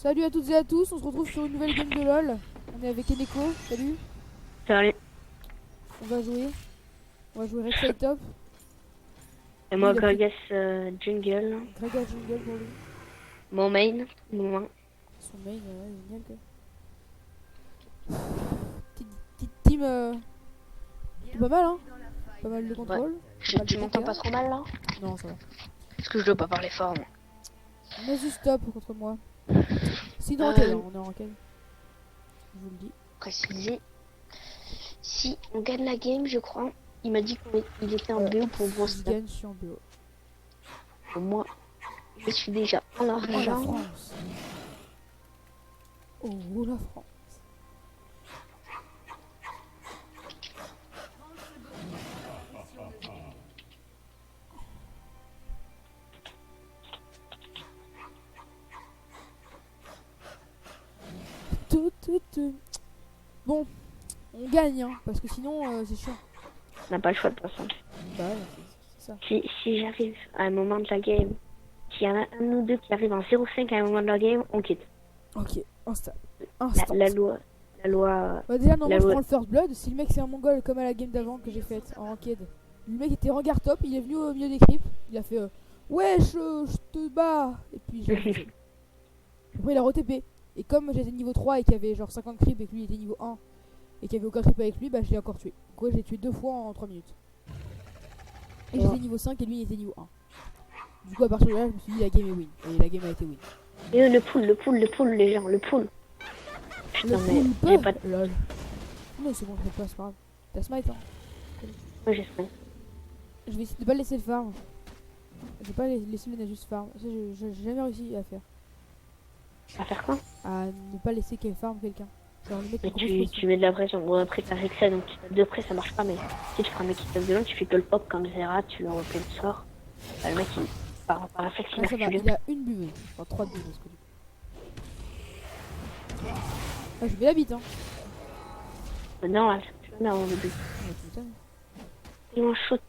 Salut à toutes et à tous, on se retrouve sur une nouvelle game de LoL. On est avec Eneko, salut. Salut. On va jouer. On va jouer Rek'Sai Top. Et moi, Il a pris- Gragas Jungle. Gragas Jungle pour lui. Mon main. Mon Son main, génial quoi. Petite team pas mal hein. Pas mal de contrôle. Pas mal de Tu m'entends dégâts. pas trop mal là? Non, ça va. Parce que je dois pas parler fort. Moi. On a juste top contre moi. C'est une ranked, hein, on est en ranked. Je vous le dis. Préciser. Si on gagne la game, je crois. Il m'a dit qu'il était en BO pour Si gros je snap. gagne, je suis en BO. Moi, je suis déjà en Oh la argent. France. Oh la France. Tout. Bon, on gagne, hein, parce que sinon c'est chiant. On n'a pas le choix de toute façon. Bah ouais, c'est ça. Si j'arrive à un moment de la game, s'il y en a un ou deux qui arrivent en 0,5 à un moment de la game, on quitte. Ok, instant. La loi. Bah déjà, non, la moi je loi- prends le first blood. Si le mec c'est un mongol comme à la game d'avant que j'ai faite en ranked, le mec était regard top, il est venu au milieu des creeps, il a fait wesh, je te bats. Et puis j'ai fait. Après il a re-TP. Et comme j'étais niveau 3 et qu'il y avait genre 50 creeps et que lui était niveau 1 et qu'il y avait aucun creep avec lui, bah je l'ai encore tué. Donc ouais, je l'ai tué 2 fois en 3 minutes. Et j'étais niveau 5 et lui il était niveau 1. Du coup à partir de là je me suis dit la game est win. Et la game a été win. Et le pool, les gens, le pool. Putain, mais j'ai pas de... Lol. Non c'est bon, je pas, c'est pas grave. T'as smite hein. Moi, j'ai fait. Je vais essayer de pas laisser le farm. Je vais pas laisser le Nasus farm. Ça j'ai jamais réussi à faire. À faire quoi? À ne pas laisser qu'elle farm quelqu'un. Genre le mec Mais une grosse pression. tu mets de la pression. Bon, après, t'as Rexa, donc de près, ça marche pas. Mais si tu prends un mec qui tape de loin, tu fais que le pop comme Zera, tu le refais le sort. Bah, le mec, il par réflexe, il Ah, ça va, recule. il a une buveuse. Enfin 3 buveuses que du coup. Ah je vais la bite hein. Non, là, c'est plus avant le début. Ah, putain. Il m'en shoot.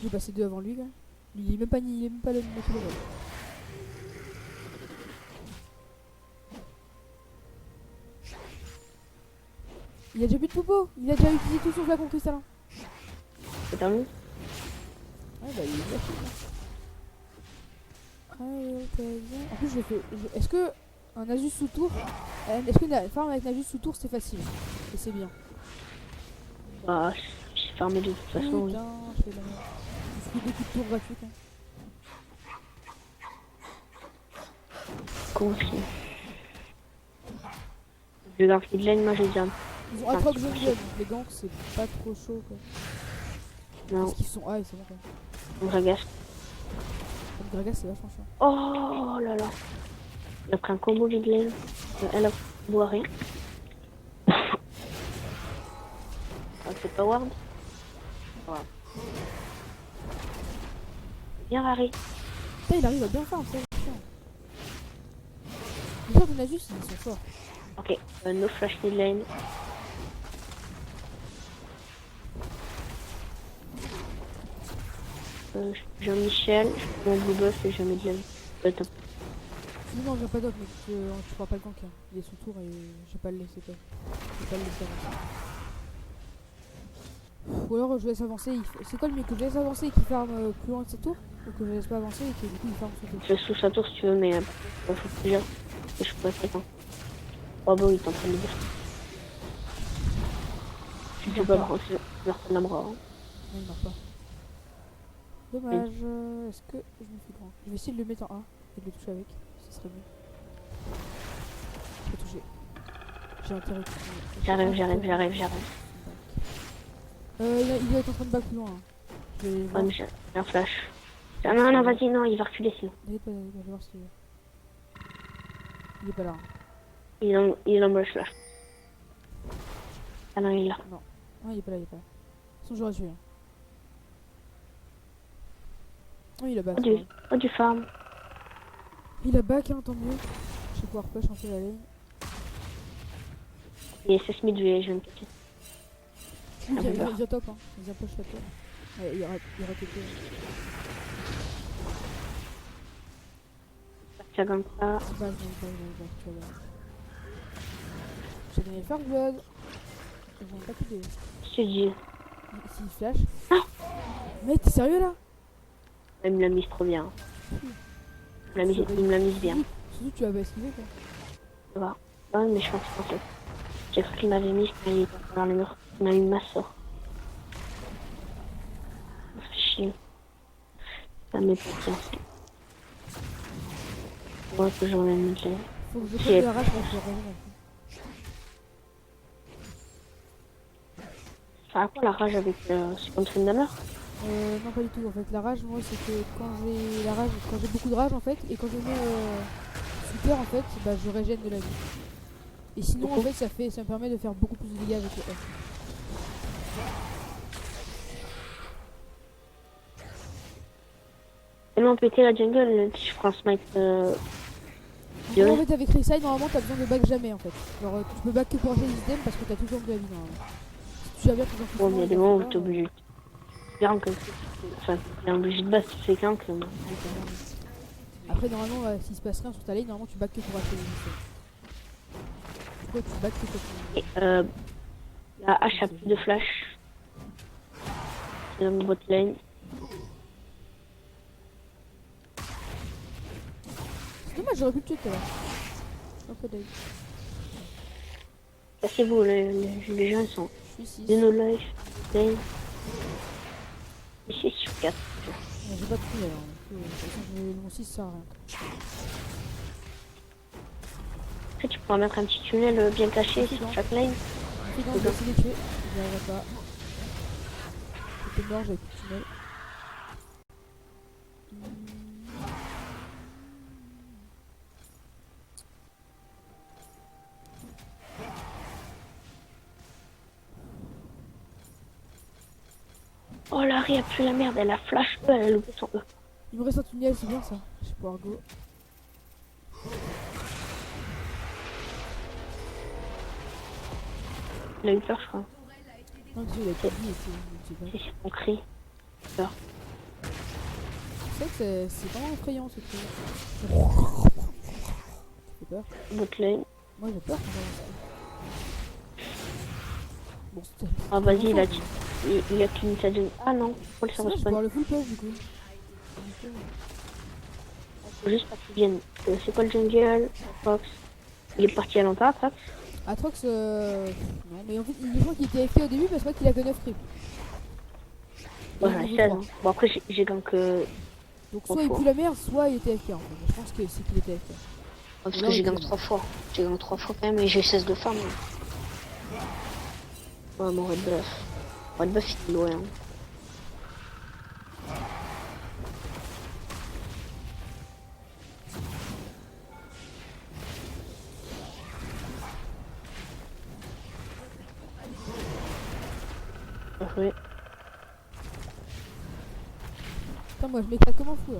J'ai passé 2 avant lui là. Lui il est même pas le mec qui le vole. Il a déjà plus de popo. Il a déjà utilisé tout son flacon cristallin. C'est un loup. Ouais bah il est déjà fini. En plus je fais. Est-ce que un Nasus sous tour. Est-ce que la farm avec Nasus sous tour c'est facile? Et c'est bien. Bah, j'ai fermé de toute façon. Oui. Putain, je fais de la merde. Je fais des coups de tour gratuits hein. Compris. Je garde de lane, moi, j'ai déjà. Ils ont Atrox Jungle. Les ganks c'est pas trop chaud quoi. Non, Parce qu'ils sont. Ah c'est bon quand même. on Gragas. Comme Gragas c'est vachement chiant. Oh là là. Il a pris un combo de lane. Elle a boiré. Ah, c'est pas ward. Voilà. Bien Harry. Putain il arrive à bien farm ça. C'est chiant. Les joueurs de Nasus ils sont forts. Ok, no flash mid lane. Jean-Michel, je prends mon blue buff et je mets de lane. Top. Non, viens pas d'op, mais tu pourras pas le gank. Hein. Il est sous tour et je vais pas le laisser top. Je vais pas le laisser avancer. Ou alors je laisse avancer. C'est quoi le mieux? Que je laisse avancer et qu'il farme plus loin de ses tours? Ou que je laisse pas avancer et que du coup il farme sous tour? Je sous sa tour si tu veux, mais faut plusieurs. Et je peux pas. Oh bah oui, t'es en train de dire. Tu peux pas prendre la bras. Non, il meurt pas. Dommage. Est-ce que je me fais grand? Je vais essayer de le mettre en A et de le toucher avec. Ce serait mieux. Je peux toucher. J'ai intérêt. J'arrive. Il va être en train de back plus loin. Hein. Je vais Ouais, voir. mais j'ai un flash. Ah non, vas-y, non, il va reculer sinon. T'inquiète pas, je vais voir si. Il est pas là. Hein. Il envoie le flash. Ah non, il est là. Non, il est pas là. De toute façon, j'aurais tué. Hein. Oh, il a back. Du farm. Il a back, hein, tant mieux. Je vais pouvoir push un peu la lane. Et c'est Smith, je vais me casser. Il vient top, hein. Il vient push la top. Ouais, il aura TP. ça comme ça. Tu vois. J'ai gagné le first blood. Ils vont pas t'aider. Je te dis. S'il flash. Mec, t'es sérieux là? Il me l'a mise trop bien. Il me l'a mise bien. Surtout que tu avais esquivé quoi. Ça va. Ouais, mais je pense qu'en fait. J'ai cru qu'il m'avait mis quand il était dans le mur. Il m'a mis ma sort. Ça fait chier. Ça m'est pas bien. Moi que j'en ai mis. Faut que je fasse la rage pour que je revienne. Ça a quoi la rage avec Second Thunder? Non pas du tout en fait. La rage moi c'est que quand j'ai la rage, quand j'ai beaucoup de rage en fait et quand je mets super en fait, bah je régène de la vie. Et sinon en fait ça me permet de faire beaucoup plus de dégâts avec le F. Tellement pété la jungle, je prends smite. En fait avec Rek'Sai normalement t'as besoin de back jamais en fait. Genre tu peux back que pour acheter des items parce que t'as toujours de la vie normalement. Si tu gères bien tes Bon, il y a des moments où t'es obligé. Bien que. Enfin, t'es obligé de base, tu fais qu'un que. Après normalement s'il se passe rien sur ta lane, normalement tu back que pour acheter des items. Pourquoi tu back que pour Et la hache a plus de flash. C'est dans le bot lane. C'est dommage, j'aurais pu le tuer tout à l'heure. Un peu d'aide. Cassez-vous, les gens ils sont. Je suis 6. De nos life, lane. Ici sur 4. J'ai pas de prix alors. De toute façon, mon 6 ça sert à rien. Après, tu pourras mettre un petit tunnel bien caché sur chaque lane. Je vais essayer de les tuer. J'y arriverai pas. J'étais mort, j'avais plus de tunnel. Oh, Larry a plus la merde, elle a flash E, elle a loupé son E. Il me reste un tunnel, c'est bien ça. Je vais pouvoir go. Il a eu peur, je crois. Non, Dieu, il a pas dit, C'est son cri. Peur. C'est vrai que c'est vraiment effrayant ce truc. J'ai peur. Bot lane. Moi j'ai peur quand même. Bon, c'était. Ah, vas-y, il a clean sa jungle. Ah non, faut le C'est savoir vrai, je vais spawn. voir le full push du coup. Faut juste pas qu'il vienne. C'est quoi le jungle? Fox. Il est parti à longtemps, Fox. Atrox, non, mais en fait, je crois qu'il était AFK au début parce qu'il a que 9 creeps. Voilà, Il est 16. niveau Bon, après, j'ai gank. 3. Donc, soit il pue la merde, soit il était AFK en fait. Je pense que c'est qu'il était AFK. Parce que j'ai gank 3 fois. J'ai gank 3 fois quand même et j'ai 16 de farm. Ouais, mon red buff. Red buff, il est loin. Oui. Putain, moi je m'éclate comme un fou là.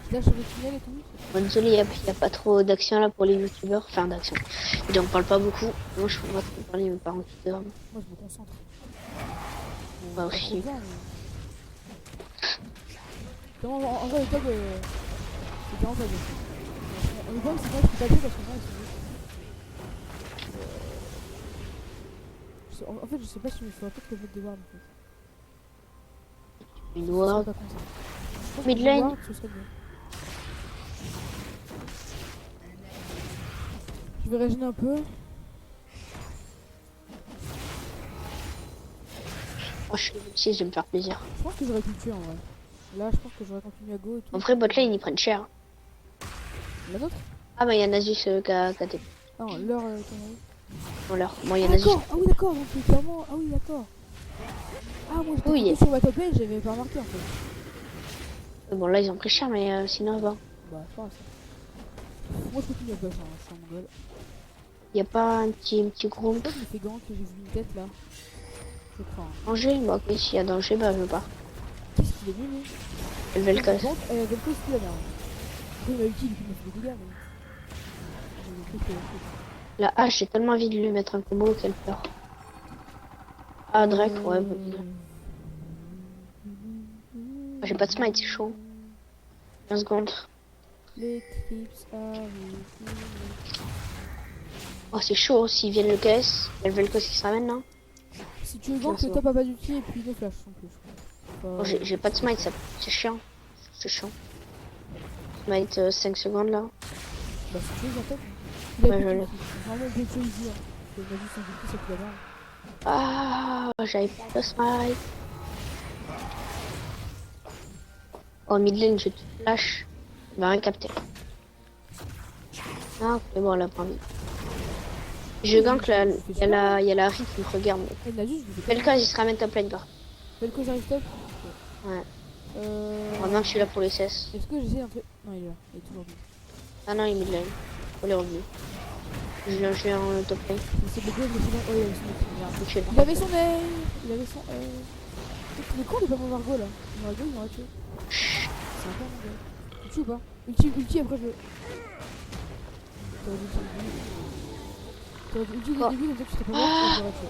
Je lâche le tunnel et tout. Bon, désolé, il n'y a pas trop d'action là pour les youtubeurs. Enfin, d'action. Ils en parlent pas beaucoup. Moi, je peux pas trop parler, mais par contre, Moi je me concentre. Moi aussi. En vrai, le top, c'est vraiment pas bien. Le problème, c'est que moi je peux pas jouer parce que moi, en fait, je sais pas si je me ferais peut-être le vote de Ward en fait. Une Je ward. serais pas content. Je pense Mid que lane. Ward, ce serait bien. Je vais régénérer un peu. Moi, je suis 26, je vais me faire plaisir. Je pense que j'aurais pu le tuer en vrai. Là, je pense que j'aurais continué à go et tout. En vrai, bot lane, ils prennent cher. La nôtre? Ah, bah, il y a Nasus qui a TP. Ah non, leur connerie. Bon, alors, moi, il y a Ah Nasus. d'accord, ah oui d'accord, donc clairement, ah oui d'accord. Ah moi j'étais Oui. sur ma top lane, j'avais pas remarqué en fait. Bon, là, ils ont pris cher, mais sinon, ça va. Bah c'est pas grave ça. Moi je continue à push, hein, je suis en mongol. Il y a pas un petit groupe. Pourquoi je me fais gank, j'ai vu une tête là. Je crois. Hein. Danger? Bah, ok, s'il y a danger, bah, je veux pas. Qu'est-ce qu'il est venu lui? Elle va le casser. Donc elle avait plus la merde. Après il m'a ulti, il m'a fait des dégâts mais... La hache, j'ai tellement envie de lui mettre un combo qu'elle peur. Ah, Drake, ouais. J'ai pas de smite, c'est chaud. 15 secondes. L'éclipse arrive. Oh, c'est chaud s'ils viennent le KS. Il y a le Vel'Koz qui se ramène là. Si tu veux gank, le top a pas d'ulti et puis no flash en plus. Oh, j'ai pas de smite, ça. C'est chiant. C'est chiant. Smite 5 secondes là. Bah, si tu veux, en fait. Il a Ouais, plus je l'ai. d'ulti. Vraiment, il peut easy. Hein. Il a juste un ulti, ça peut l'avoir. Ah, j'avais pas de smite. Oh, mid lane, je te flash. Il va rien capter. Ah, ok, bon, là, pas envie. Je gank, là, il y a la Ri qui me regarde. Il a juste, je Vel'Koz, il se ramène top lane, par. Vel'Koz arrive top. Ouais. Euh... Maintenant que je suis là pour les CS. Est-ce que j'essaie un truc? Non, il est là. Il est toujours venu. Ah non, il est mid lane. Oh, il est revenu. Je viens en top lane. C'est beaucoup, mais sinon. Oh, il avait son ult. Merde. Je suis là. Il avait son air. Il avait son air. Il est con de pas mon Margot là. Mon Margot, il m'aurait tué. C'est un peu mon gars. Tu tues ou pas? Ulti, après je. T'aurais dû ulti dès le début, comme ça tu serais pas mort et j'aurais tué.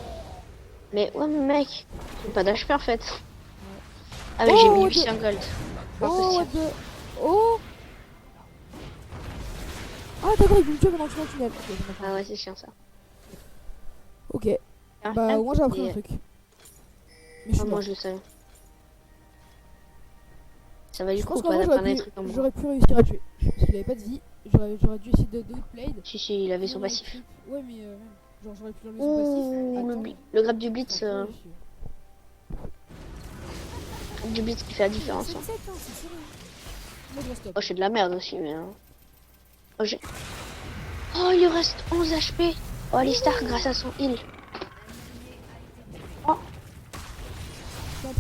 Mais ouais, mais mec, j'ai pas d'HP en fait. Ah, mais Oh, j'ai what mis the- 800 gold. Pas Oh, what possible. the... Oh. Ah, d'accord, il peut me tuer pendant que je suis dans le tunnel. Ok, ça m'a fait. Ah ouais, c'est chiant ça. Ok, Ah, bah au moins j'ai appris et- un truc. Mais je suis Ah, moi mort. je le savais. Ça va du Je coup pense ou qu'en pas vrai d'apprendre des trucs en moi? j'aurais pu réussir à tuer. Parce qu'il avait pas de vie. J'aurais dû essayer de outplay. Si, il avait son passif. Ouais, mais même. Genre j'aurais pu enlever son passif. Ouh, Attends. le grab du blitz, Attends, du blitz qui fait la différence. C'est Hein. 7, hein, c'est serré. Moi je reste top. Oh, je fais de la merde aussi, mais. Oh, oh, il lui reste 11 HP. Oh, Alistar grâce à son heal. Oh,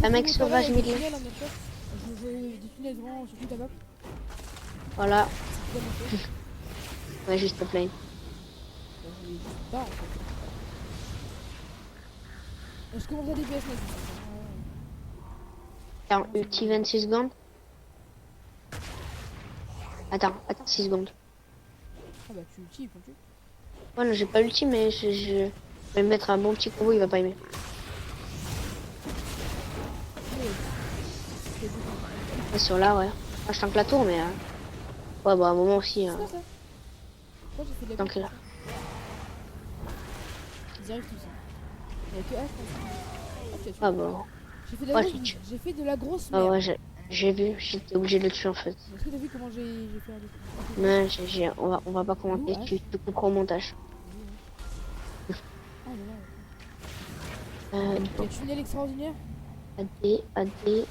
un mec sauvage milieu. milieu. Je jouais des tunnels vraiment sur toute la map. Voilà. C'est bien mon fait. Ouais, juste top lane. Je l'ai juste pas en fait. Je commence à DPS mec. Attends, ulti 26 secondes. Attends, 6 secondes. Ah bah tu ulti, il faut tuer. Ouais, non, j'ai pas l'ulti, mais je vais me mettre un bon petit combo, il va pas aimer. Ouais, sur là, ouais. Ah, je tank la tour, mais. Ouais, bah à un moment aussi. C'est quoi ça? Pourquoi j'ai fait de la Tank là. Ils y arrivent tous. Il y a que H comme ça. Ah, tu as tué. Ah, bah. J'ai fait de la Ouais, grosse, je l'ai tué. j'ai fait de la grosse Ah, merde. ouais, j'ai vu, j'étais obligé de le tuer en fait. Est-ce que t'as vu comment j'ai fait un truc? Mais on va pas commenter, Ouais. tu comprends au montage. Ah là là. Il y a tunnel extraordinaire. AD.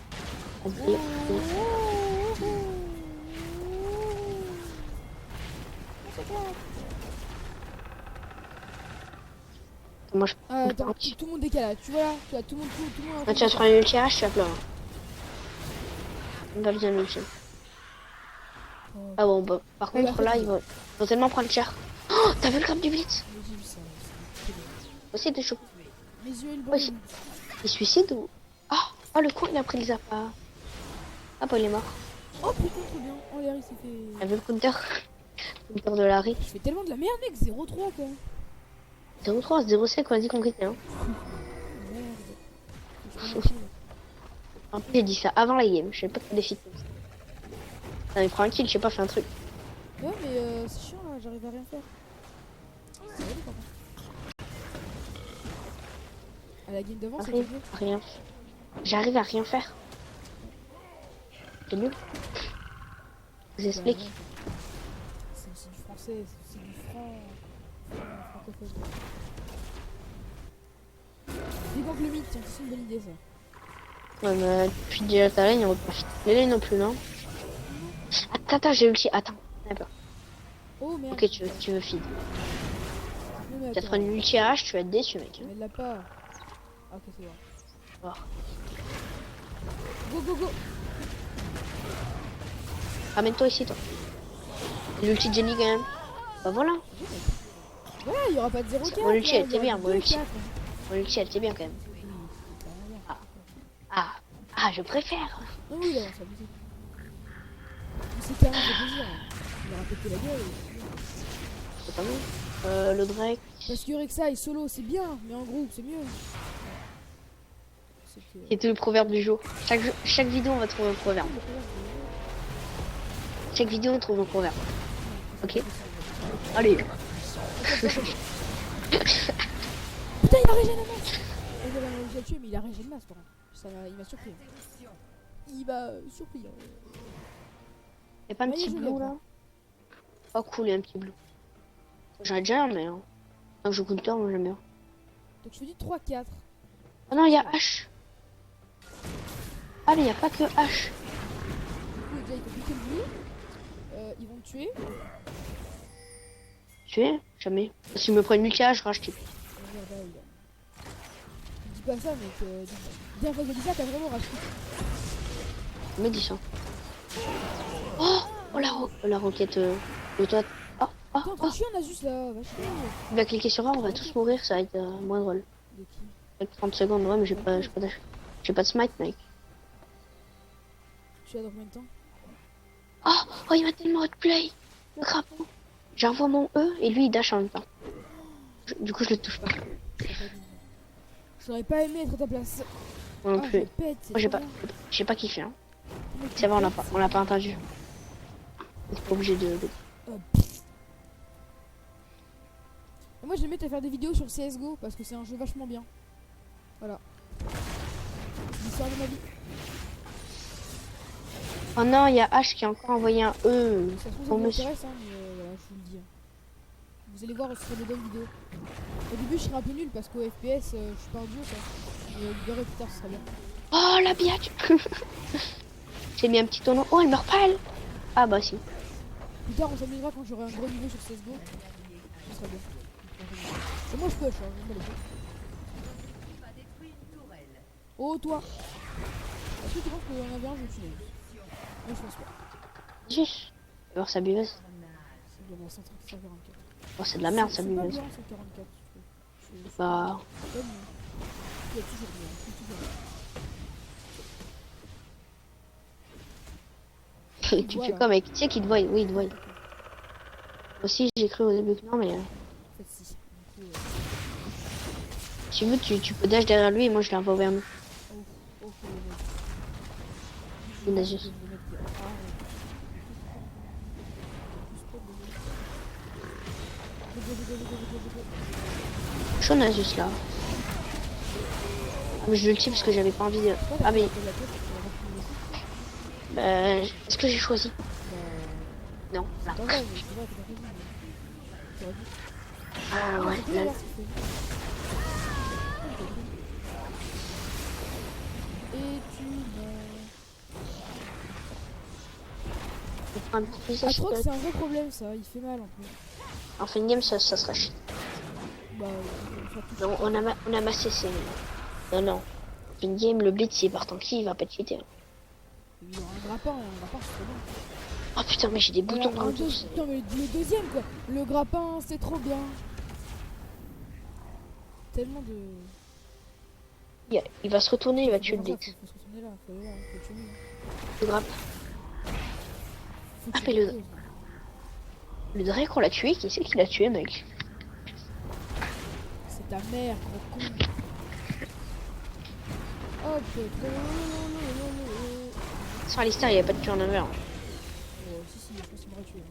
Moi je Ah, attends, tout le monde décale là. Tu vois là, tu vois tout le monde, tout le monde. Ah, tu vas te prendre une ulti RH, tu vas pleurer. On va bien l'ulti. Oh, Ah bon, bah, par Ouais, contre bah, là, ils vont tellement prendre cher. Oh, t'as vu le grab du blitz? mais j'ai vu ça. C'est terrible. Aussi, t'es chaud. Mes yeux et le Ouais, bras. il suicide ou... Oh, le con, il a pris le zappa. Ah, bah, il est mort. Oh putain, trop bien. Oh, l'air il s'est fait. T'as vu le counter? Le counter de Larry. Je fais tellement de la merde, mec. 0-3 quoi. 0-3, 0-5, on a dit qu'on quittait. Hein. Merde. En plus, j'ai dit ça avant la game. Je sais pas que des filles comme ça. Non, mais prends un kill, je sais pas, fais un truc. Ouais, mais c'est chiant là, j'arrive à rien faire. C'est vrai, par contre. À la game d'avant, c'était J'arrive mieux. à rien. J'arrive à rien faire. C'est nul. Je vous explique. Bah, ouais, c'est du français, c'est du francophone. Débanque le mythe, tiens, c'est une bonne idée ça. Ouais, mais depuis déjà ta lane, on va pas les lanes non plus, non? Attends, j'ai ulti. Attends, d'accord. Oh merde. Ok, tu veux feed. Non, mais Tu vas te attends, prendre une ulti RH, tu vas être déçu, mec. mais elle l'a pas. Ah, ok, c'est bon. Voir. Go, go, go. Ramène-toi ici, toi. L'ulti de Jenny, quand même. Bah voilà. Voilà, il y aura pas de 0-4. Mon ulti, là, elle était il y aura bien, mon ulti. 2-4. Mon ulti, elle était bien, quand même. Ah, je préfère. Non, oui, là, ça abusé. Mais c'est carrément fait plaisir. Il aura pété la gueule. C'est pas mal. Le Drake. Parce que Rek'Sai solo, c'est bien, mais en groupe, c'est mieux. C'est que... C'est tout le proverbe du jour. Chaque vidéo, on va trouver un proverbe. chaque vidéo on trouve un couvert. Ok. Allez. Putain, il a régéné la masse. J'avais réussi à le tuer, mais il a régéné la masse, par contre. Il m'a surpris. Il m'a surpris. Y'a pas un petit blue là? Oh cool, y'a un petit blue. J'en ai déjà un, mais hein. Quand je joue counter, moi j'aime bien. Donc je te dis 3-4. Oh non, y'a H. Allez, y'a pas que H. Du coup, déjà, ils t'ont piqué le bleu. Ils vont te tuer. Tuer? Jamais. S'il me prend une multi-H, je rage type. Dis pas ça, mais bien fois que j'ai dit ça, t'as vraiment racheté. Me dis ça. Oh la roquette de toi. Oh, oh, Attends, oh. t'es chiant, Nasus là, va chier. Il va cliquer sur A, on va tous mourir, ça va être moins drôle. De qui? Avec 30 secondes, ouais, mais j'ai pas de smite, mec. Tu as dans combien de temps? Oh, il m'a tellement outplay. Le crapaud. J'envoie mon E et lui il dash en même temps. Du coup, je le touche pas. J'aurais pas aimé être à ta place. Moi non Ah, plus. je pète, c'est Moi, trop bien. j'ai pas kiffé. Hein. Mec, C'est vrai, tu on l'a pas entendu. On est pas obligé de. Moi j'aimais te faire des vidéos sur CSGO parce que c'est un jeu vachement bien. Voilà. L'histoire de ma vie. Oh non, il y a H qui a encore envoyé un E. Ça se trouve ça Oh, vous monsieur. intéresse, hein, mais voilà, je vous le dis. Vous allez voir, ce sera des bonnes vidéos. Au début je serai un peu nul parce qu'au FPS je suis pas un dieu quoi. Mais vous verrez plus tard, ce sera bien. Oh la biatch. J'ai mis un petit tonneau. Oh, elle meurt pas elle. Ah bah si. Plus tard on s'amusera quand j'aurai un gros niveau sur CSGO. Ce sera bien. Et moi je push, hein, je m'en bats les couilles. Oh toi. Est-ce que tu penses qu'il y en avait un, je me suis nul? Moi je pense pas. Juste. Alors sa buveuse. C'est bien, 144. Oh, c'est de la merde sa C'est pas buveuse. bien 144, je trouve. Bah. C'est pas mieux. Il y a toujours mieux, il y a toujours mieux. Tu Voilà. fais quoi mec? Tu sais qu'il te voit? Oui, il te voit. Aussi, j'ai cru au début que non, mais. En fait si. Du coup, Si tu veux, tu peux dash derrière lui et moi je l'envoie vers nous. oh, Il a juste. Chaud Nasus là. Ah, mais je le tue parce que j'avais pas envie de. Ah mais. Est-ce que j'ai choisi? Non. Là. Ah ouais. Là. Et tu On prend un petit visage. je crois que c'est un vrai problème ça, il fait mal en plus. En fin de game, ça sera chiant. Bah, Non, on a massé ces. Non. En fin de game, le blitz il part en qui il va pas te cheater. Hein. il y aura un grappin, c'est trop bien. Oh putain, mais j'ai des boutons dans le dos. Putain, mais le deuxième quoi, le grappin c'est trop bien. Tellement de. Il va se retourner, il va tuer le blitz. Faut se retourner là, faut aller là, faut tuer lui. Le grappe. Ah, mais le Drake, on l'a tué. Qui c'est qui l'a tué, mec? C'est ta mère, gros con. Hop, Sans Alistair, il n'y a pas de tueur en over. oh, si, je pense qu'il m'aurait tué.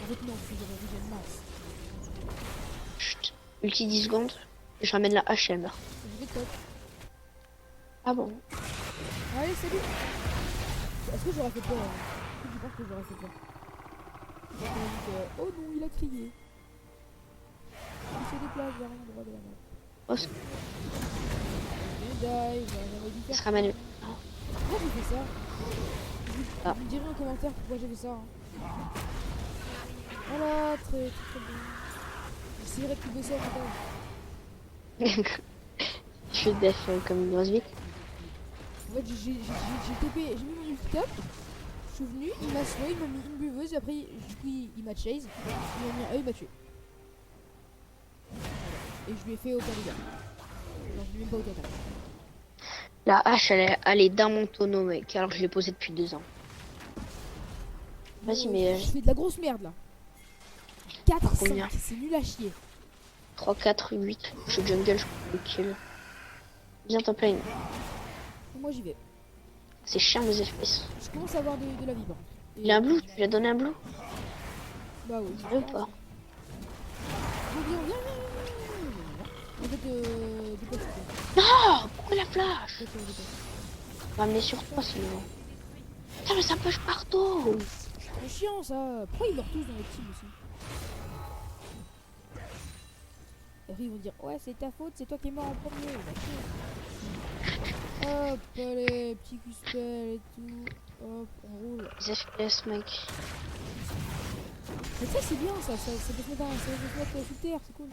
En fait, non, parce que j'aurais vu de masse. Chut. Ulti 10 secondes. Je ramène la hache et elle meurt. Je vais top. Ah bon? Allez, salut. Est-ce que j'aurais fait peur? Est-ce que tu penses que j'aurais fait peur? Oh non, il a crié. Il se déplace vers l'endroit de la map. Oh, il se ramène. Pourquoi j'ai fait ça? Ah. Vous me direz en commentaire pourquoi j'ai fait ça. Hein. Voilà, très bien. J'essaierai de couper ça en montage. Je fais def comme une grosse vite. En fait, j'ai TP, j'ai mis mon ulti top. Je suis venu, il m'a slow, il m'a mis une buveuse, et après, du coup, il m'a chase. Il m'a mis un E, il m'a tué. Voilà. Et je lui ai fait aucun dégât. Non, je lui ai même pas aucun dégât. La hache, elle est dans mon tonneau, mec. Alors que je l'ai posée depuis 2 ans. Vas-y, mais. Je fais de la grosse merde là. 4, Combien? 5, c'est nul à chier. 3, 4, 8. Je suis jungle, je peux kill. Viens top lane. Moi j'y vais. C'est chiant les FPS. Je commence à avoir de la vie par contre. Il a un blue, tu lui as donné un blue? Bah oui. Je veux pas. Viens. En fait, dépêche-toi. Non! Pourquoi la flash? Dépêche. On va amener sur toi sinon. Putain mais ça push partout! C'est chiant ça. Pourquoi ils meurent tous dans le team aussi? Et après ils vont dire ouais c'est ta faute, c'est toi qui es mort en premier. Hop, allez, petit Q-spell et tout. Hop, on roule. Les FPS mec. Mais ça c'est bien ça peut se mettre, sous terre, c'est cool.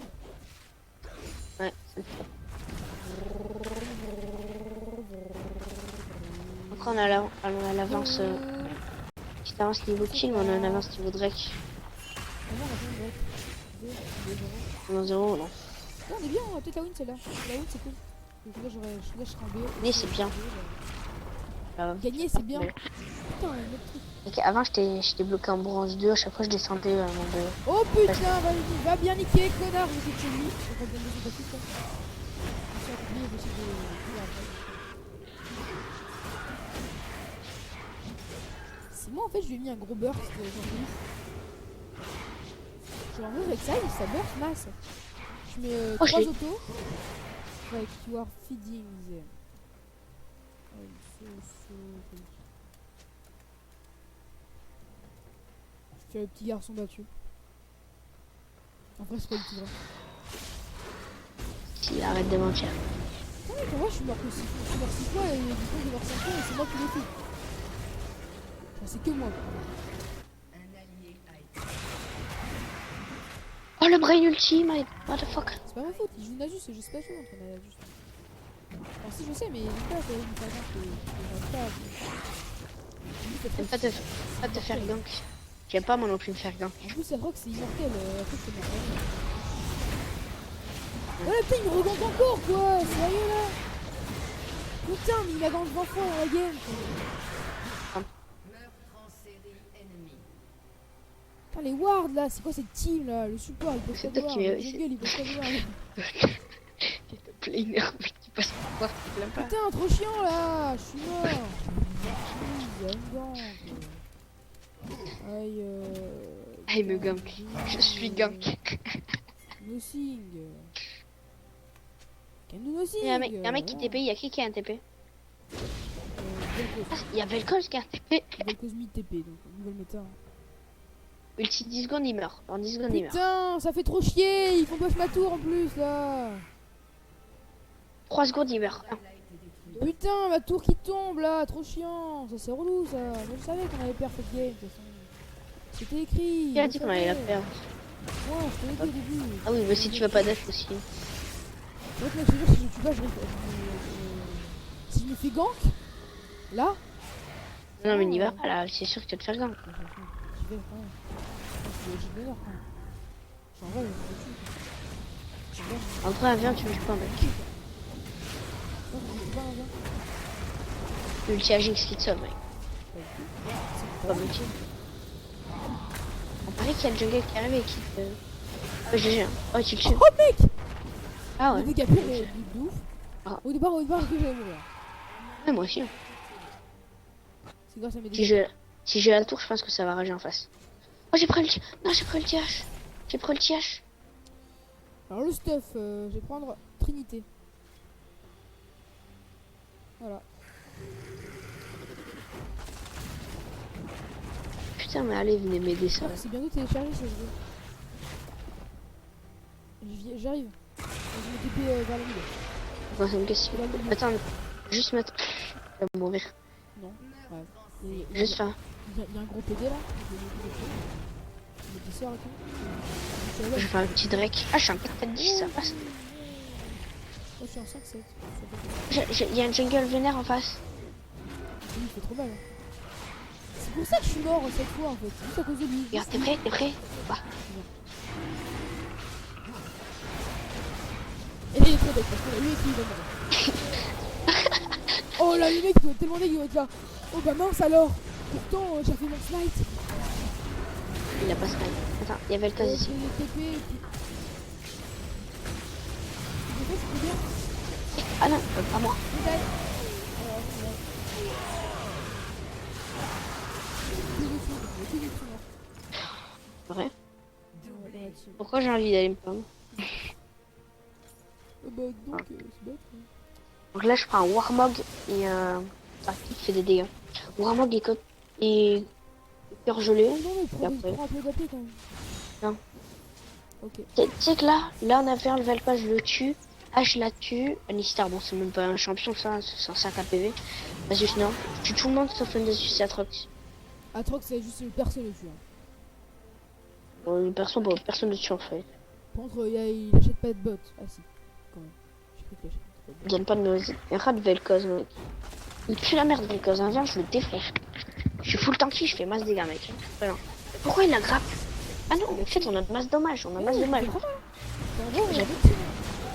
Ouais, c'est ça. Après on a l'avance. Si t'avances niveau kill, on a une avance niveau Drake. Comment on a fait une break 2, 0. 1-0 non. Ouais, on est bien, on a peut-être la win celle-là. La win c'est cool. Donc là je serai en B. Gagner c'est bien. Gagner c'est bien. Putain, un autre truc. Ok, avant j'étais bloqué en bronze 2, à chaque fois je descendais à mon 2. Oh putain, vas-y, va bien niquer, connard, je suis chez lui. Je vais pas bien niquer ta suite, là. Je suis oublié d'essayer de... C'est moi en fait, je lui ai mis un gros burst, genre de ouf. Genre en vrai, avec ça burst masse. Je mets 3 autos. Avec your feedings. Tu as le petit garçon battu. En vrai, c'est pas du tout vrai. Si, arrête de mentir. Non, mais pour moi, je suis mort que 6 fois. Je suis mort 6 fois et du coup, j'ai mort 5 fois et c'est moi qui l'ai fait. Enfin, c'est que moi. Oh le brain ultimate, what the fuck. C'est pas ma faute, il joue Nasus et je sais pas jouer entre Nasus. Alors, si je sais, mais il est pas ça une par exemple que J'aime pas te faire gank. J'aime pas moi non plus me faire gank. En plus, cette rock c'est immortel. Après, c'est mortel. Oh la putain, il me regank encore quoi. Sérieux là. Putain, mais il m'a gank 20 fois dans la game. Putain, les wards là, c'est quoi cette team là? Le support, il peut pas voir. Le jungle, il peut pas voir. S'il te plaît, énerve, mec, tu passes pour voir, tu l'aimes pas. Putain, trop chiant là. Je suis mort. Il y a une gank. Aïe. Aïe, me gank. Je suis gank. Nothing. Can do nothing. Il y a un mec qui TP, il y a qui a un TP? Il y a Vel'Koz qui a un TP. Vel'Koz mid TP, donc nouvelle méta. Ulti 10 secondes, il meurt. En 10 secondes, il meurt. Putain, ça fait trop chier. Ils font buff ma tour en plus là. 3 secondes, il meurt. Putain, ma tour qui tombe là, trop chiant. Ça c'est relou ça. Moi je savais qu'on allait perdre cette game de toute façon. C'était écrit. Qui a dit qu'on allait la perdre? Ouais, je te l'ai dit au début. Ah oui, mais si tu veux pas def aussi. En fait, moi je te jure, si je tue pas, si je me fais gank, là. Non, mais n'y va pas là, c'est sûr que tu vas te faire gank. J'y vais quand même. J'ai de l'heure quand même. En vrai, je me tue. En vrai, viens, tu me tues pas, mec. Ulti à Jinx qui te sauve, mec. Pas multi. On paraît qu'il y a le jungle qui arrive et qui te... Oh, GG. Oh, tu le tues. Oh mec. Ah ouais. Des dégâts purs de ouf. Ah. Au départ, que j'allais mourir. Ouais, moi aussi. C'est grâce à mes dégâts. Si j'ai la tour, je pense que ça va rager en face. Oh, j'ai pris le... Non, j'ai pris le TH. J'ai pris le TH. Alors le stuff, je vais prendre Trinité. Voilà. Putain, mais allez, venez m'aider ça. C'est bientôt téléchargé ce jeu. J'arrive. Je me TP vers le milieu. Attends, c'est une question. Attends, juste mettre... Je vais mourir. Non. Ouais. Juste faire... Il y a un gros PD là. Des sorts et tout. Je vais faire un petit Drake. Ah, je suis en 4-4-10, ça passe. Oh, je suis en 5-7. Il y a un jungle vénère en face. Lui, il fait trop mal. C'est pour ça que je suis mort cette fois en fait. C'est juste à cause de lui. Regarde, t'es prêt? T'es prêt? Bah. Et là, il est trop bête parce que lui, il va mourir. Oh là, le mec, il doit tellement il doit être là. Oh bah mince alors. Pourtant, j'ai fait mon smite. Il a pas smite. Attends, il y avait le cas ici. Ah non, pas moi. Il y a que des qui sont morts. Vrai. Ouais, dans la team. Pourquoi j'ai envie d'aller me prendre? Bah donc, c'est bête. Hein. Donc là, je prends un Warmog et qui fait des dégâts. Warmog et cœur gelé. Oh non, mais Et après. prends un peu d'AP quand même. Non. Ok. Tu sais que là, on a fait un level pas, je le tue. Ah, je la tue. Alistar, bon, c'est même pas un champion, ça, c'est un 5 APV. Vas-y, non. Je tue tout le monde sauf Nasus et Atrox. Atrox, c'est juste personne le tue. Hein. Bon, personne ne tue en fait. Par contre, il achète pas de bot. Ah si, quand même. J'ai cru qu'il achète pas de Il bot. donne pas de noise. Et rat de Vel'Koz, mec. Il pue la merde, Vel'Koz. Viens, je le défonce. Je suis full tanky, je fais masse dégâts, mec. Voilà. Pourquoi il la grappe? Ah non, mais en fait, on a masse dommage. On a masse dommage. C'est un bon, il y a d'autres teams.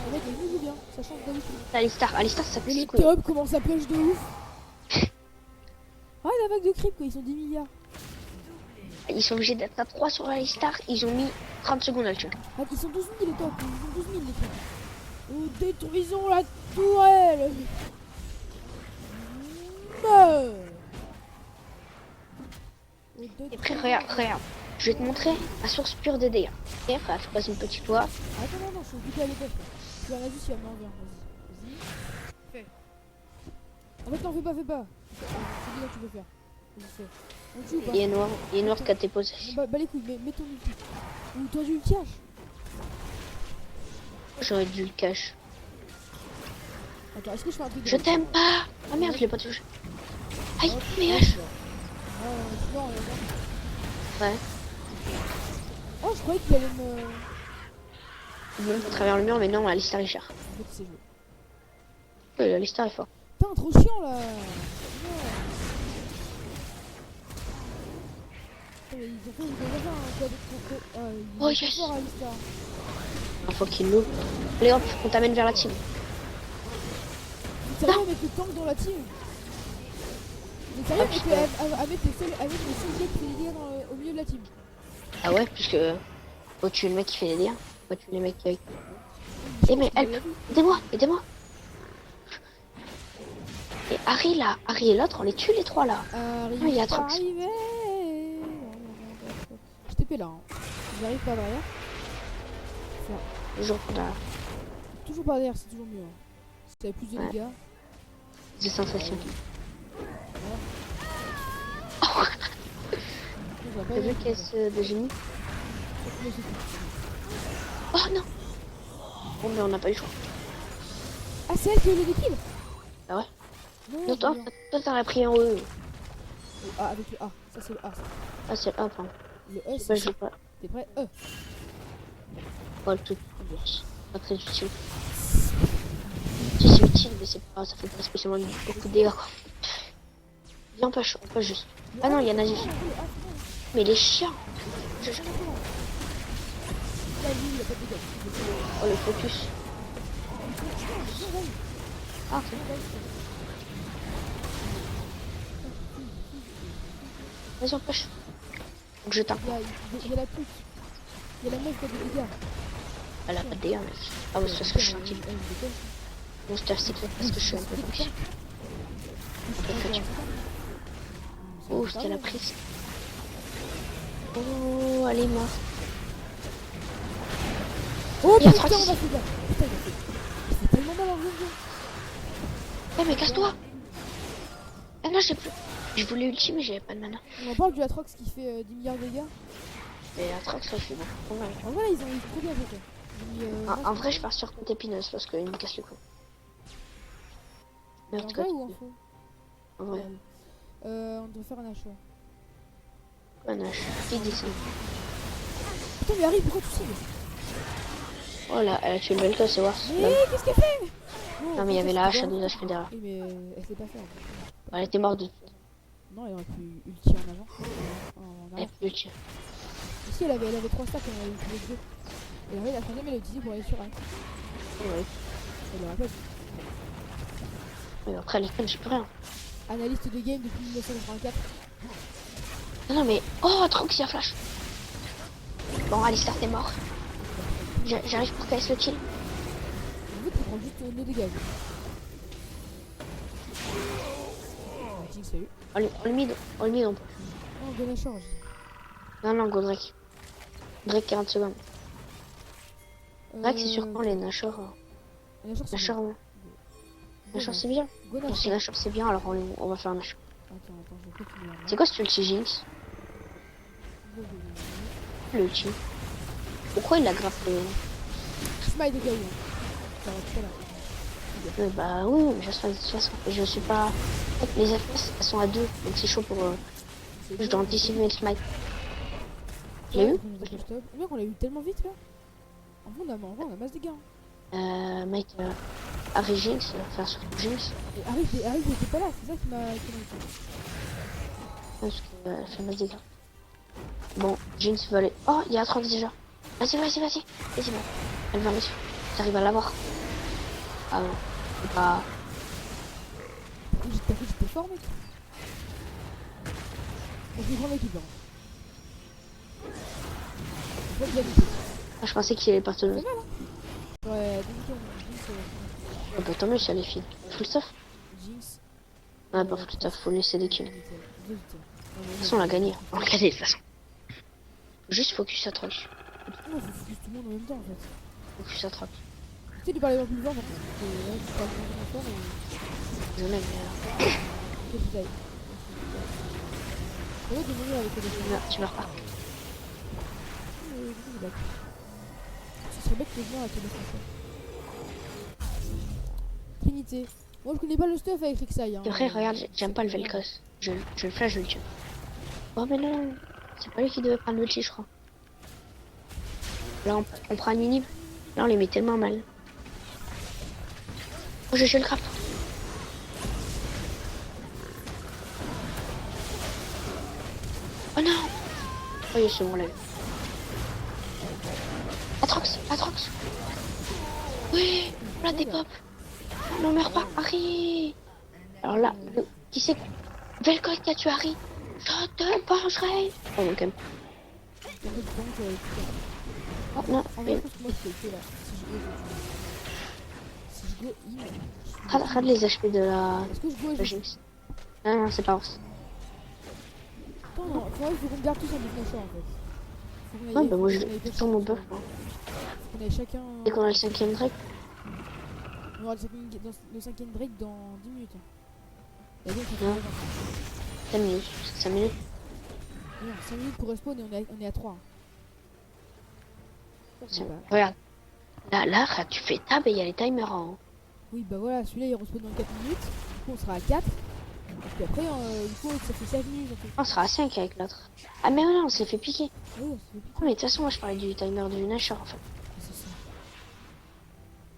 Le mec, il joue bien. Ça change d'habitude. Alistar, ça Et le pue quoi. top, comment ça punch de ouf. Ah, la vague de creep, quoi. Ils sont 10 milliards. Ils sont obligés d'être à 3 sur Alistar. Ils ont mis 30 secondes à le tuer. Ah, ils sont 12 000 les tops. Ils sont 12 000 les tops. Détruisons la tourelle. Meurs. Et après, regarde. Je vais te montrer la source pure des dégâts. Et après, je passe une petite voix. Attends, non, je suis occupé à l'époque. Tu vas vas-y si elle m'en vient. Vas-y. Fais. En fait, non, fais pas. C'est bien que tu veux faire. Vas-y, fais. On tue ou pas? Il est noir qu'à tes posé. Bah les couilles, mets ton ulti. Ou toi du ulti H. J'aurais dû le cache. Attends, est-ce que je fais un truc de... Je t'aime pas. Ah merde, je l'ai pas touché. Aïe, Oh, mais non, H. non. Ouais. Oh, je croyais qu'il allait me... Il monte à travers le mur, mais non, Alistar est cher. En fait, c'est joué. Oui, Alistar est fort. Putain, trop chiant là. Ils ont fait un code trop... Oh, ils sont yes. forts à Alistar. Il faut qu'il nous. Allez hop, on t'amène vers la team. Mais sérieux, mettre le tank dans la team. Mais sérieux, à mettre le seul gars qui fait des dégâts au milieu de la team. Ah ouais, puisque faut tuer le mec qui fait les dégâts. Faut tuer les mecs qui... Eh mais help, aidez-moi. Et Harry et l'autre, on les tue les trois là. Arrivé. il y a Atrox. Arrivé. Je TP là. Hein. J'arrive pas derrière. Toujours qu'on a Toujours par derrière, c'est toujours mieux. Hein. Si t'avais plus de Ouais. dégâts. des sensations. Je vois pas T'as vu bien. caisse de génie? Oh non. Bon mais on n'a pas eu le choix. Ah, c'est elle qui a eu les kills. Ah ouais. Non, Non, toi t'aurais pris un E. Le A avec le A. Ça c'est le A. Ça. Ah c'est le A, pardon. Le E Je c'est... joue pas. T'es prêt? E. Oh le truc. Pas très utile. Si c'est utile, mais c'est pas, ça fait pas spécialement beaucoup de dégâts quoi. Viens, on peut juste. Ah non, il y a Nasus. Mais les chiens. Là, lui, il a pas de dégâts. Oh le focus. Ah ok. Vas-y, on push. Donc je tape. Il y a la pute. Il y a la meuf qui a des dégâts. Elle a pas de dégâts, mec. Ah ouais, c'est parce que je suis un type. Monster Secret parce que je suis un peu tanky. Oh, c'était la prise. Oh, elle est morte. Oh Il y a putain, Atrox on ici. a fait gaffe. Putain, il fait tellement mal en jeu. Eh mais casse-toi. Eh non, j'ai plus. Je voulais ulti mais j'avais pas de mana. On en parle du Atrox qui fait 10 milliards de dégâts. Et Atrox ça fait beaucoup mal. En vrai, ils ont trop bien fait quoi. En vrai, je pars sur côté épineuse parce qu'il me casse le cou. En vrai ou en faux? En vrai. On doit faire un achat. Un H. Qui dit ça? Putain, mais Harry, pourquoi tu sais? Oh là, elle a tué le Vel'Koz, c'est voir. Mais qu'est-ce qu'elle fait? Non mais il y avait la hache à 2 HP derrière. Oui, mais elle sait pas faire. Elle était morte de... Non, elle aurait pu ulti en avant. En Elle arrière. peut ulti. Ici, elle avait 3 stacks, elle avait utilisé 2. Et après, la troisième, elle l'a utilisée pour aller sur elle. Ouais. Elle l'aurait pas vu. Mais après les connes, j'ai plus rien. Analyste de game depuis 1984. Non mais... Oh, Atrox, il y a flash. Bon, Alistar, t'es mort. J'arrive pour KS le kill. En fait, il prend juste nos dégâts. Salut. On le mid, on peut. Oh, de la charge. Non, non, go Drake. Drake 40 secondes. Drake, c'est sur quand les Nashor? Nashor, c'est Nashor, bon. ouais. Nashor, c'est bien. Go Bon, Nashor. si Nashor, c'est bien, alors on va faire Nashor. Attends, je vais continuer. C'est quoi ce ulti Jinx? Go. Le ulti. Pourquoi il a grappé? Smite de Gaïa. Ça va tout à l'heure. Bah oui, mais je suis de toute façon. Je suis pas. En fait, les FPS elles sont à 2, donc c'est chaud pour. Je dois anticiper le smite. Je l'ai eu? Mec, on l'a eu tellement vite là. En vrai, on a masse de gains. Mec, Harry Jinx, enfin surtout Jinx. Et Harry, il était pas là, c'est ça qui m'a étonné. Parce qu'elle fait masse de dégâts. Bon, Jinx va aller. Oh, il y a Atrox déjà. Vas-y. Vas-y, bon. Elle va réussir. J'arrive à l'avoir. Ah non, c'est pas. J'étais fort, mec. On fait grande équipe, hein. Ah, je pensais qu'il allait partir. C'est mal, hein. Ouais, Oh, bah tant mieux si elle est fine. Full stuff? Jinx. Ah, pas full stuff, faut laisser des kills. De De toute façon, on l'a gagné. On l'a gagné de toute façon. Juste focus Atrox. Non, faut focus tout le monde en même temps, en fait. Focus Atrox. Tu sais, lui parler plus fort, parce que là, tu parles plus fort, mais... Désolé, mais. Qu'est-ce que t'ailles? Ça va devenir avec les Non, tu meurs pas. Ce serait bête que je viens à te défoncer. Trinité. Moi je connais pas le stuff avec Rek'Sai. Hein. C'est vrai, regarde, j'aime pas le Vel'Koz. Je le flash, je le tue. Oh, mais non, c'est pas lui qui devait prendre l'ulti, je crois. Là, on prend un inhib. Là, on les met tellement mal. Oh, je le crappe. Oh non! Oh, il est sur mon lèvre. Atrox! Oui! On a des pop! Non, meurs pas, Harry! Alors là, qui c'est? Vel'Koz qui a tué Harry! Je te vengerai! Oh, non, quand même. Oh non, En vrai, je pense que moi je peux le là. Si je go in. Regarde les HP de la. Est-ce que je go et de je. Jinx. Non, c'est pas vrai. Attends, non, faut qu'on garde tous un buff en fait. Faut qu'on aille. Non, bah moi je faut qu'on aille sur mon buff. Faut qu'on aille chacun. Dès qu'on a le 5ème Drake. On aura le 5ème Drake dans 10 minutes. Et donc, Non. 5 minutes. 5 minutes. Non, 5 minutes pour respawn et on est à 3. Regarde. Là, tu fais tab et il y a les timers en haut. Oui, bah voilà, celui-là il respawn dans 4 minutes. Du coup, on sera à 4. Et puis après, du coup, ça fait 5 minutes. En fait. On sera à 5 avec l'autre. Ah, mais non, on s'est fait piquer. Oui, on se fait piquer. Ah, mais de toute façon, moi je parlais du timer du Nashor en fait. C'est ça.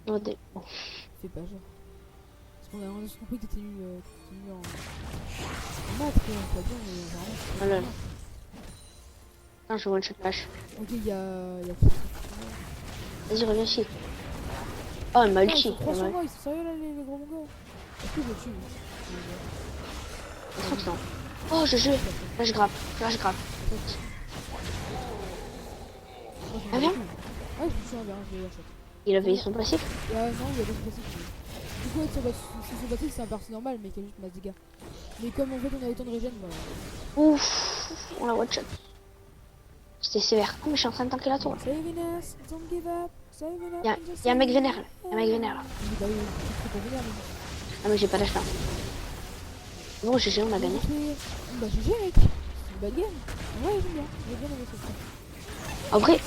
Bon. Fais pas genre. Parce qu'on a compris que t'étais nul en maths, quoi. Pas bien, mais vraiment. Oh là là. Non, je one shot flash. Ok, il y a Vas-y, reviens ici. Oh, il m'a Ils ulti. sont 300 morts, ils sont sérieux là, les gros mongols. Est-ce que je le tue? Tranquille. Oh, je joue. Là, je grappe. Ah, viens. Ouais, je me suis un bien, je vais la shot. Il avait son passif. Non, il y a des passifs. Du coup, son passif, c'est un parti normal, mais qui a juste masse de dégâts. Mais comme en fait, on a autant de régène, bah. Ouf, on l'a one shot. C'était sévère. Oh, mais je suis en train de tanker la tour. Saving us, don't give up, saving us. Y'a un mec vénère là. Bah oui, c'est pas vénère, mais. Ah, mais j'ai pas d'HP. Bon, GG, on a gagné. Bah, GG, mec. C'est une bad game. Ouais, j'aime bien. J'ai bien aimé ce truc. En vrai.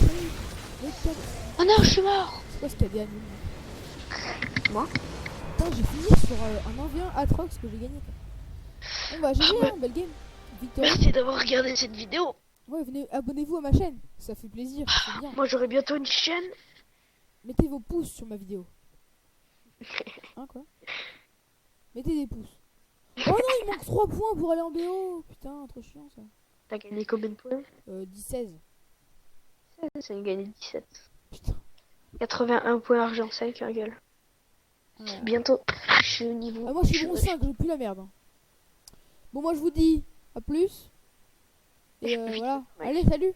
Oh non, je suis mort. C'est quoi ce cadet à nous? Moi? Attends, j'ai fini sur un 1v1 Atrox que j'ai gagné. Quoi. Bon, bah, GG, hein, belle game. Victoire. Merci d'avoir regardé cette vidéo. Ouais, venez, abonnez-vous à ma chaîne. Ça fait plaisir. C'est bien. Moi, j'aurai bientôt une chaîne. Mettez vos pouces sur ma vidéo. Hein, quoi? Mettez des pouces. Oh non, il manque 3 points pour aller en BO. Putain, trop chiant ça. T'as gagné combien de points? 16. Ça a gagné 17. Putain. 81 points argent, 5, gueule. Ouais. Bientôt, je suis au niveau. Ah, moi je suis bon 5, je pue la merde. Bon, moi je vous dis à plus. Et voilà. Ouais. Allez, salut.